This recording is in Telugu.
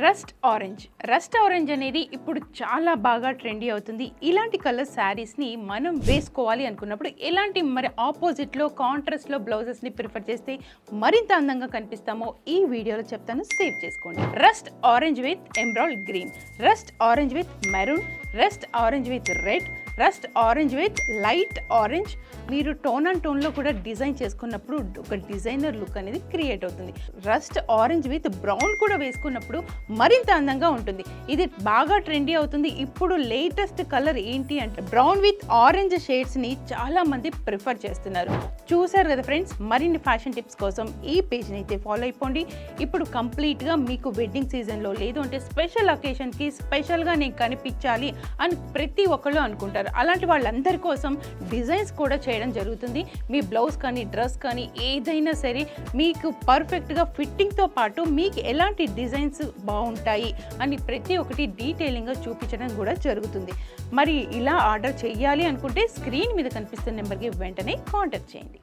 రస్ట్ ఆరెంజ్ అనేది ఇప్పుడు చాలా బాగా ట్రెండీ అవుతుంది. ఇలాంటి కలర్ శారీస్ని మనం వేసుకోవాలి అనుకున్నప్పుడు ఎలాంటి మరి ఆపోజిట్లో కాంట్రాస్ట్లో బ్లౌజెస్ని ప్రిఫర్ చేస్తే మరింత అందంగా కనిపిస్తామో ఈ వీడియోలో చెప్తాను, సేవ్ చేసుకోండి. Rust orange with emerald green, rust orange with maroon, rust orange with red, rust orange with light orange. మీరు టోన్ అండ్ టోన్లో కూడా డిజైన్ చేసుకున్నప్పుడు ఒక డిజైనర్ లుక్ అనేది క్రియేట్ అవుతుంది. రస్ట్ ఆరెంజ్ విత్ బ్రౌన్ కూడా వేసుకున్నప్పుడు మరింత అందంగా ఉంటుంది. ఇది బాగా ట్రెండీ అవుతుంది. ఇప్పుడు లేటెస్ట్ కలర్ ఏంటి అంటే బ్రౌన్ విత్ ఆరెంజ్ షేడ్స్ని చాలా మంది ప్రిఫర్ చేస్తున్నారు. చూసారు కదా ఫ్రెండ్స్, మరిన్ని ఫ్యాషన్ టిప్స్ కోసం ఈ పేజ్ని అయితే ఫాలో అయిపోండి. ఇప్పుడు కంప్లీట్గా మీకు వెడ్డింగ్ సీజన్లో లేదు అంటే స్పెషల్ అకేషన్కి స్పెషల్గా నేను కనిపించాలి అని ప్రతి ఒక్కళ్ళు అనుకుంటారు. అలాంటి వాళ్ళందరి కోసం డిజైన్స్ కూడా చేయడం జరుగుతుంది. మీ బ్లౌజ్ కానీ డ్రెస్ కానీ ఏదైనా సరే మీకు పర్ఫెక్ట్గా ఫిట్టింగ్తో పాటు మీకు ఎలాంటి డిజైన్స్ బాగుంటాయి అని ప్రతి ఒక్కటి డీటెయిలింగ్గా చూపించడం కూడా జరుగుతుంది. మరి ఇలా ఆర్డర్ చేయాలి అనుకుంటే స్క్రీన్ మీద కనిపిస్తున్న నెంబర్కి వెంటనే కాంటాక్ట్ చేయండి.